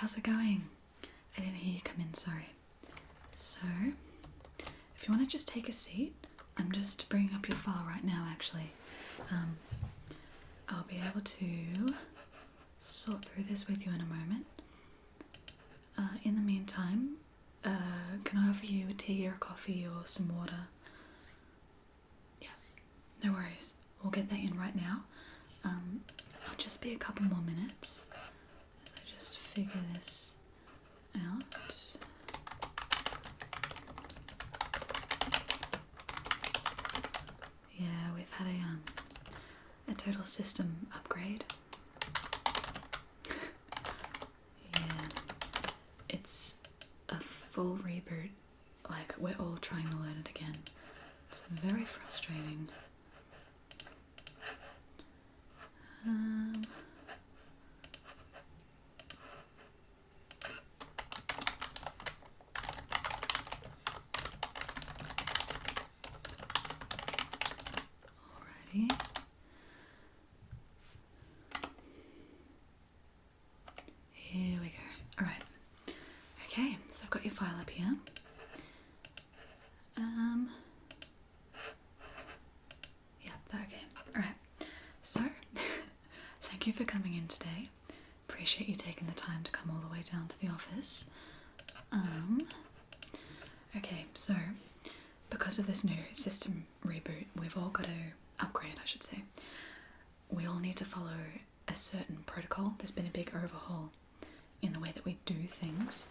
how's it going? I didn't hear you come in, sorry. So, if you want to just take a seat, I'm just bringing up your file right now actually. I'll be able to sort through this with you in a moment. In the meantime, can I offer you a tea or a coffee or some water? Yeah, no worries. We'll get that in right now. I'll just be a couple more minutes as I just figure this out. Yeah, we've had a total system upgrade. Yeah, it's a full reboot. Like, we're all trying to learn it again. It's very frustrating. Alrighty. Here we go. Alright. Okay, so I've got your file up here. Yeah, okay. Alright. So, thank you for coming in today. Appreciate you taking the time to come all the way down to the office. Okay, so because of this new system reboot, we've all got to upgrade, I should say. We all need to follow a certain protocol. There's been a big overhaul in the way that we do things,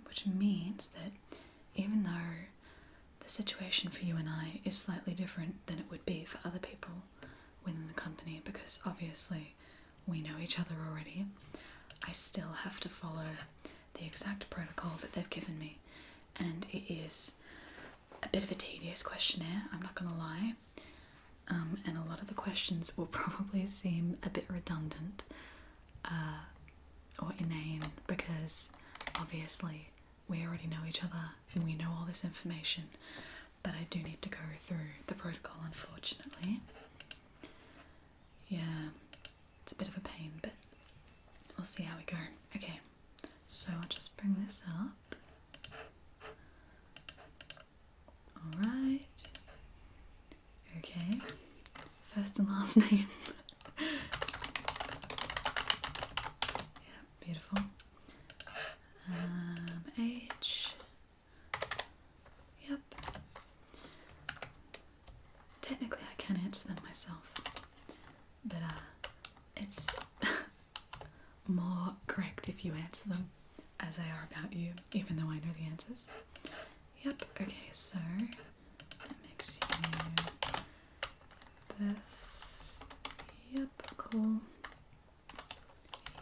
which means that even though the situation for you and I is slightly different than it would be for other people within the company, because obviously we know each other already, I still have to follow the exact protocol that they've given me, and it is a bit of a tedious questionnaire, I'm not gonna lie, and a lot of the questions will probably seem a bit redundant or inane, because obviously we already know each other and we know all this information, but I do need to go through the protocol, unfortunately. Yeah, it's a bit of a pain, but we'll see how we go. Okay, so I'll just bring this up. Alright. Okay. First and last name. Yeah, beautiful. Age. Yep. Technically I can answer them myself, but it's more correct if you answer them as they are about you, even though I know the answers. Yep, okay, so that makes you birth. Yep, cool.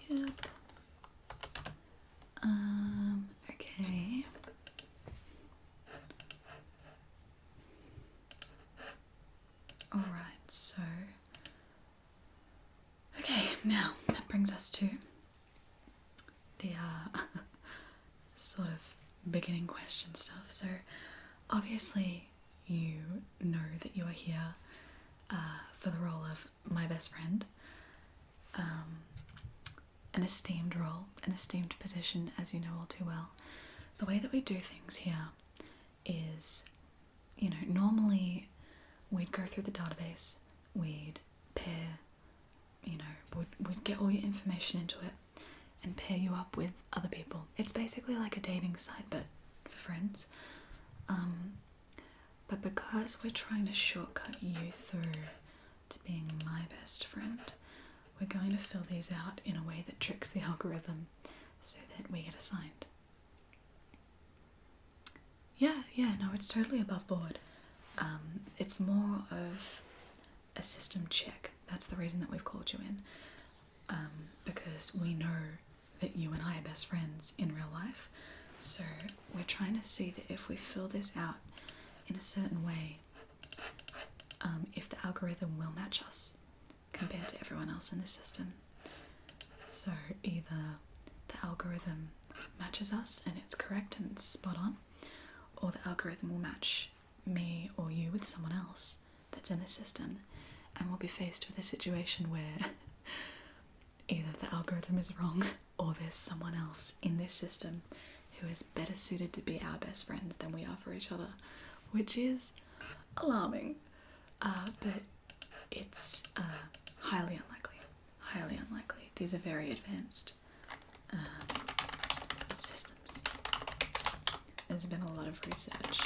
Yep. Okay. Alright, so okay, now that brings us to the sort of beginning question stuff. So obviously you know that you are here for the role of my best friend, an esteemed role, an esteemed position, as you know all too well. The way that we do things here is, you know, normally we'd go through the database, we'd pair, you know, we'd get all your information into it and pair you up with other people. It's basically like a dating site, but for friends. But because we're trying to shortcut you through to being my best friend, we're going to fill these out in a way that tricks the algorithm so that we get assigned. Yeah, no, it's totally above board. It's more of a system check. That's the reason that we've called you in. Because we know that you and I are best friends in real life. So we're trying to see that if we fill this out in a certain way, if the algorithm will match us compared to everyone else in the system. So either the algorithm matches us and it's correct and it's spot on, or the algorithm will match me or you with someone else that's in the system, and we'll be faced with a situation where either the algorithm is wrong or there's someone else in this system who is better suited to be our best friends than we are for each other, which is alarming. But it's highly unlikely. Highly unlikely. These are very advanced systems. There's been a lot of research.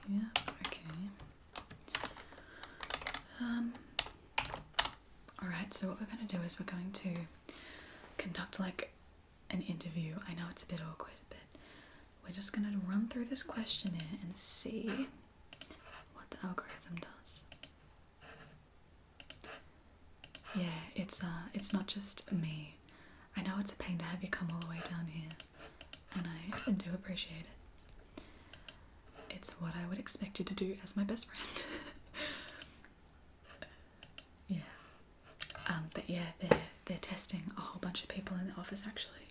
Yeah, okay. Alright, so what we're going to do is we're going to conduct like an interview. I know it's a bit awkward, but we're just going to run through this questionnaire and see what the algorithm does. Yeah, it's not just me. I know it's a pain to have you come all the way down here, and I do appreciate it. It's what I would expect you to do as my best friend. Yeah. But yeah, they're testing a whole bunch of people in the office actually.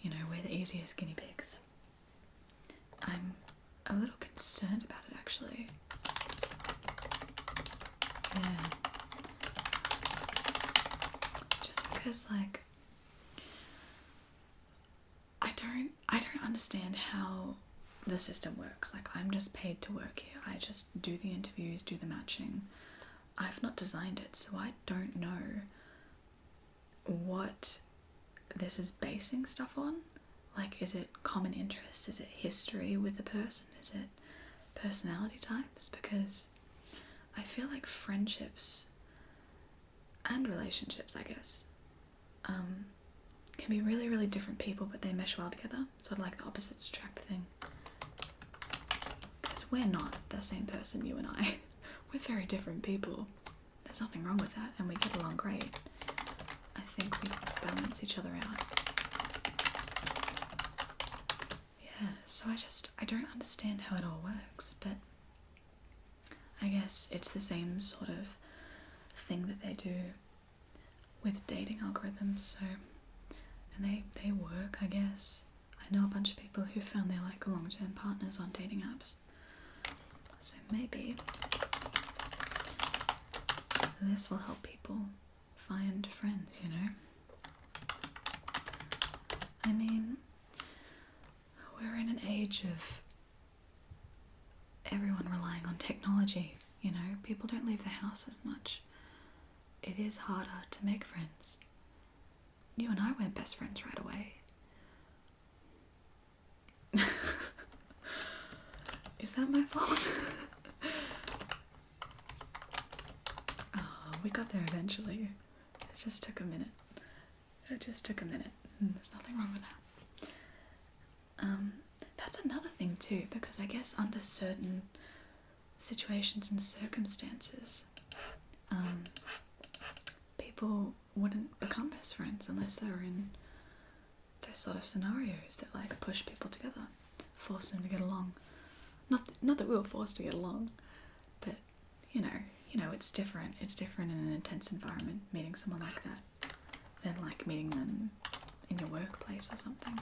You know, we're the easiest guinea pigs. I'm a little concerned about it actually. Yeah. Just because like I don't understand how the system works. Like, I'm just paid to work here. I just do the interviews, do the matching. I've not designed it, so I don't know what this is basing stuff on. Like, is it common interests? Is it history with the person? Is it personality types? Because I feel like friendships and relationships, I guess, can be really, really different people, but they mesh well together. Sort of like the opposites attract thing. Because we're not the same person, you and I. We're very different people. There's nothing wrong with that, and we get along great. I think we balance each other out. Yeah, so I don't understand how it all works, but I guess it's the same sort of thing that they do with dating algorithms, so, and they work, I guess. I know a bunch of people who found their like long-term partners on dating apps, so maybe this will help people find friends, you know? I mean, we're in an age of everyone relying on technology, you know? People don't leave the house as much. It is harder to make friends. You and I weren't best friends right away. Is that my fault? Oh, we got there eventually. It just took a minute. There's nothing wrong with that. That's another thing too, because I guess under certain situations and circumstances, people wouldn't become best friends unless they were in those sort of scenarios that like push people together, force them to get along. Not that we were forced to get along, but you know, it's different. It's different in an intense environment, meeting someone like that, than like meeting them in your workplace or something,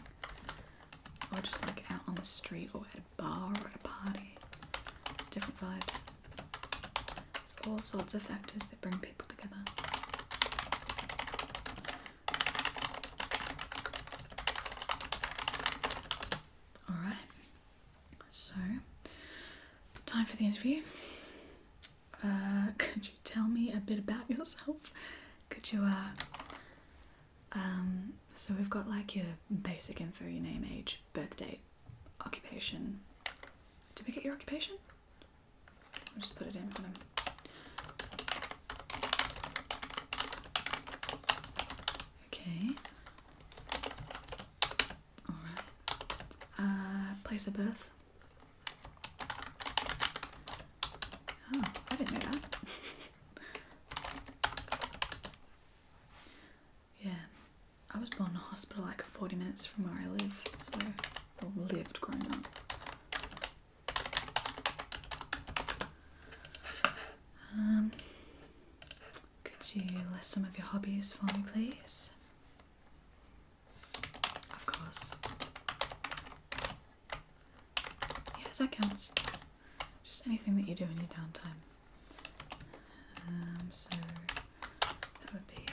or just like out on the street or at a bar or at a party. Different vibes. There's all sorts of factors that bring people together. Alright, so time for the interview. Could you tell me a bit about yourself? Could you, so we've got like your basic info, your name, age, birth date, occupation. Did we get your occupation? I'll just put it in for them. Okay. Alright. Place of birth. Oh, I didn't know that. Yeah, I was born in a hospital like 40 minutes from where I live, so I lived growing up. Could you list some of your hobbies for me, please? Of course. Yeah, that counts. just anything that you do in your downtime. So that would be,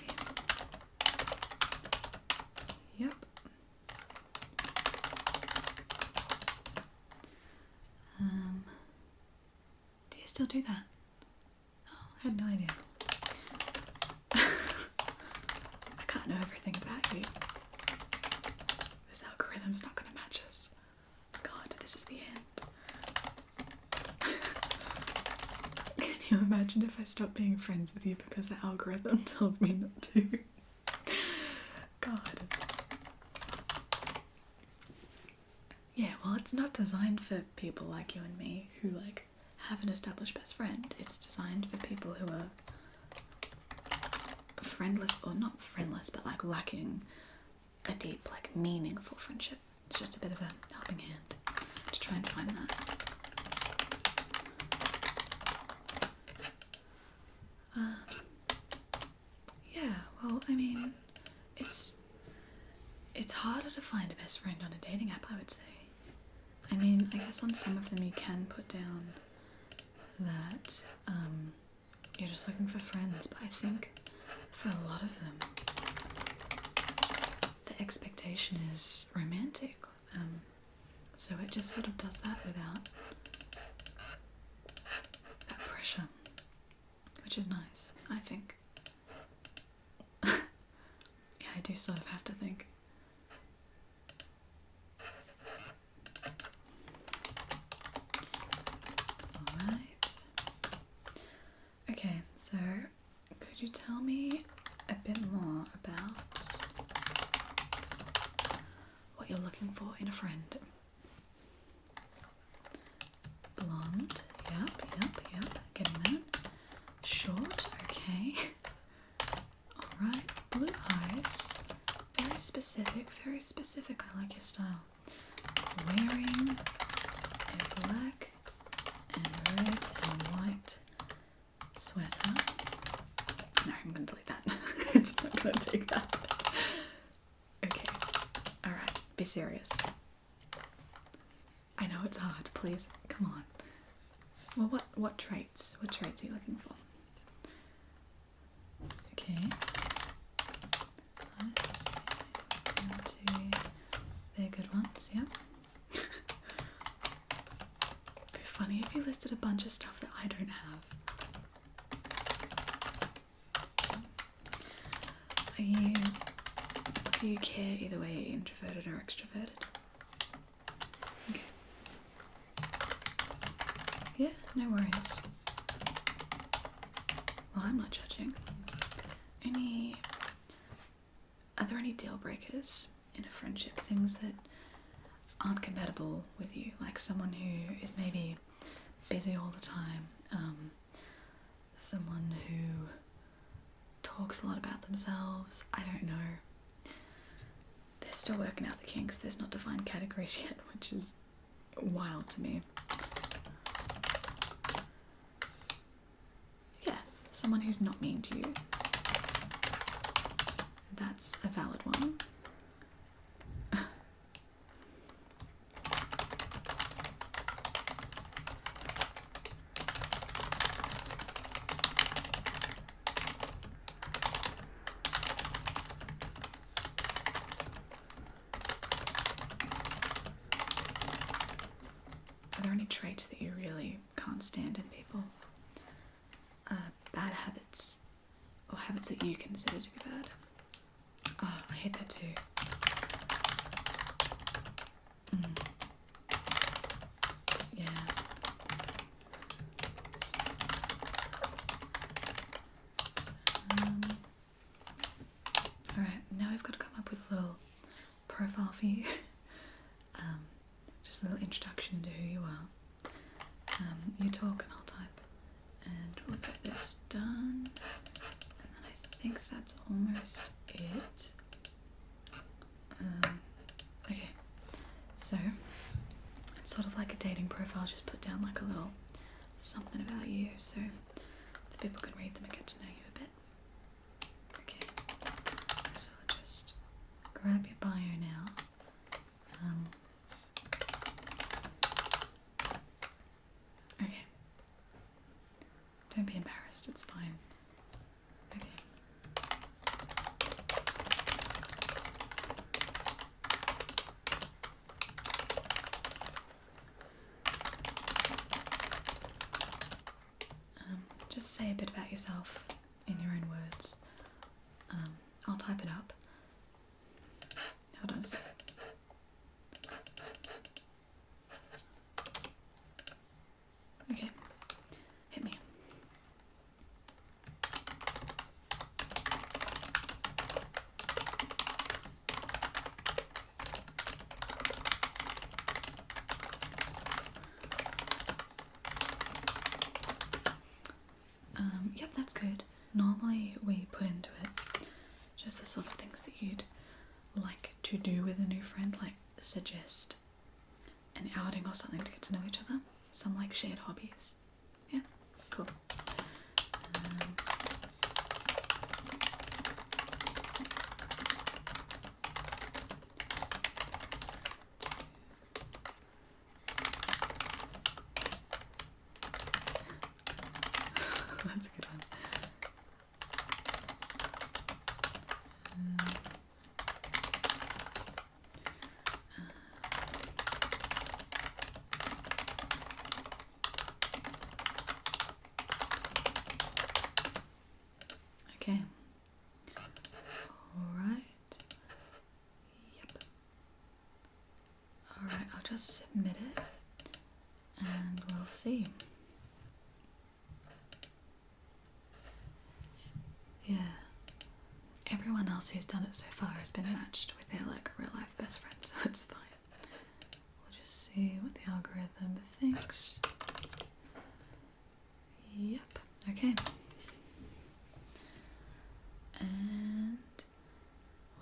yep. Do you still do that? Oh, I had no idea. I can't know everything about you. This algorithm's not gonna match us. God, this is the end. Can you imagine if I stopped being friends with you because the algorithm told me not to? God. Yeah, well, it's not designed for people like you and me who, like, have an established best friend. It's designed for people who are friendless, or not friendless, but like lacking a deep, like, meaningful friendship. It's just a bit of a helping hand to try and find that. Yeah, well, I mean, it's harder to find a best friend on a dating app, I would say. I mean, I guess on some of them you can put down that you're just looking for friends, but I think for a lot of them the expectation is romantic, so it just sort of does that without that pressure, which is nice, I think. Yeah, I do sort of have to think. Alright. Okay, so could you tell me a bit more about what you're looking for in a friend? Blonde, yep, getting that. Short, okay. Alright, blue eyes. Very specific, I like your style. Wearing a black and red and white sweater. No, I'm gonna delete that. It's not gonna take that. Okay, alright, be serious. I know it's hard, please, come on. Well, what traits? What traits are you looking for? Okay. Honesty. They're good ones, yeah. Be funny if you listed a bunch of stuff that I don't have. Do you care either way, introverted or extroverted? Okay. Yeah, no worries. Well, I'm not judging. Are there any deal breakers in a friendship? Things that aren't compatible with you? Like someone who is maybe busy all the time, someone who talks a lot about themselves, I don't know. They're still working out the kinks, there's not defined categories yet, which is wild to me. Yeah, someone who's not mean to you. That's a valid one. Are there any traits that you really can't stand in people? Bad habits, or habits that you consider to be bad? Oh, I hate that too. Yeah. Alright, now I've got to come up with a little profile for you. Just a little introduction to who you are. You talk and I'll type. And we'll get this done. And then I think that's almost it. Okay, so it's sort of like a dating profile, just put down like a little something about you so the people can read them and get to know you a bit. Okay, so I'll just grab your bio now. Okay, fine. Okay. Just say a bit about yourself in your own words. I'll type it up. Hold on a sec. Okay, hit me. Yep, that's good. Normally we put into it just the sort of things that you'd like to do with a new friend, like suggest an outing or something to get to know each other. Some like shared hobbies. Yeah, cool. That's a good one. Okay. Alright. Yep. Alright, I'll just submit it and we'll see. Yeah. Everyone else who's done it so far has been matched with their like real life best friends, so it's fine. We'll just see what the algorithm thinks. Yep. Okay. And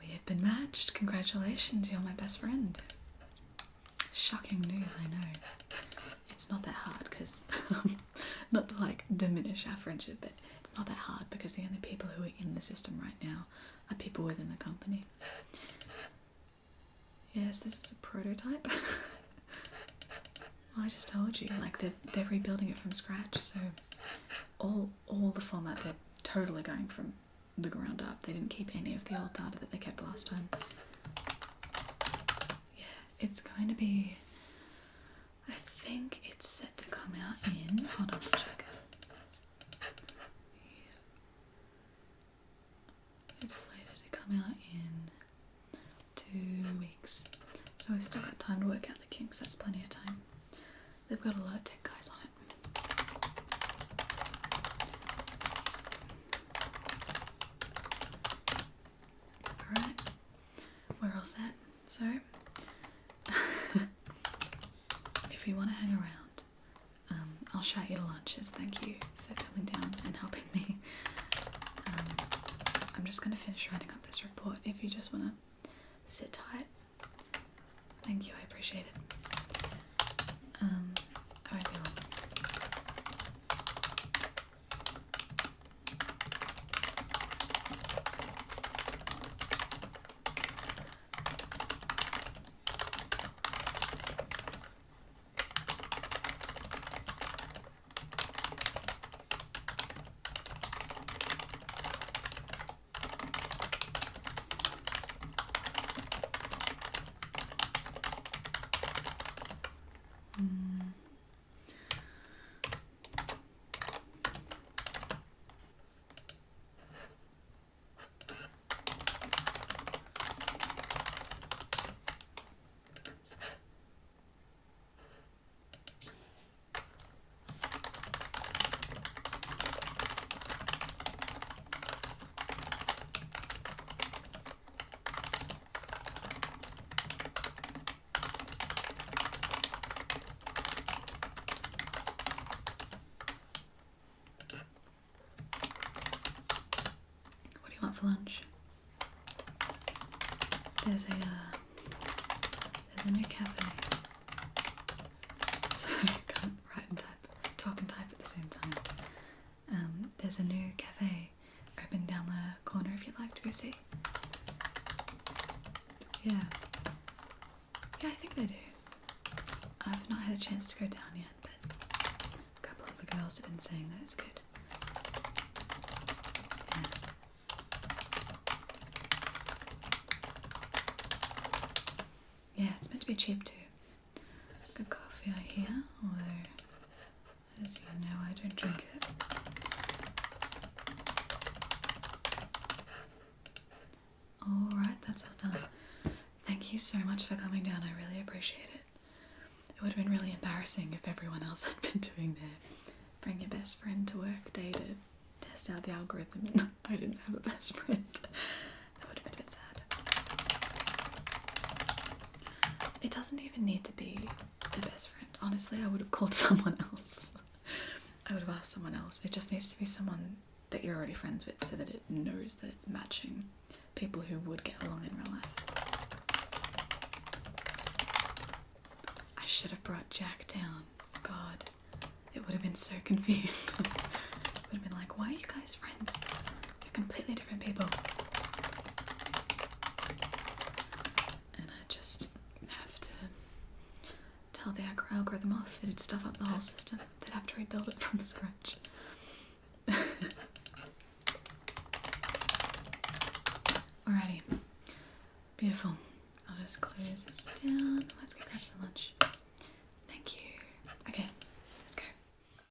we have been matched. Congratulations, you're my best friend. Shocking news, I know. It's not that hard because, not to like diminish our friendship, but it's not that hard because the only people who are in the system right now are people within the company. Yes, this is a prototype. Well, I just told you, like they're rebuilding it from scratch, so all the format they're totally going from the ground up. They didn't keep any of the old data that they kept last time. Yeah, it's going to be, I think it's set to come out in, hold on, I'll check. Yeah. It's slated to come out in 2 weeks. So we've still got time to work out the kinks, that's plenty of time. They've got a lot of tech guys on it. Alright, we're all set. So, if you want to hang around, I'll shout you to lunch as thank you for coming down and helping me. I'm just going to finish writing up this report if you just want to sit tight. Thank you, I appreciate it. I won't be long. Want for lunch? There's a new cafe. So I can't write and talk and type at the same time. There's a new cafe open down the corner if you'd like to go see. Yeah. Yeah, I think they do. I've not had a chance to go down yet, but a couple of the girls have been saying that it's good. Yeah, it's meant to be cheap too. Good coffee I hear, although as you know I don't drink it. Alright, that's all done. Thank you so much for coming down, I really appreciate it. It would have been really embarrassing if everyone else had been doing their bring your best friend to work day to test out the algorithm and I didn't have a best friend. That would have been a bit sad. It doesn't even need to be the best friend. Honestly, I would have called someone else. I would have asked someone else. It just needs to be someone that you're already friends with so that it knows that it's matching people who would get along in real life. I should have brought Jack down. God, it would have been so confused. It would have been like, why are you guys friends? You're completely different people. And I just have to tell the algorithm off. It'd stuff up the whole system. They'd have to rebuild it from scratch. Alrighty. Beautiful. I'll just close this down. Let's go grab some lunch.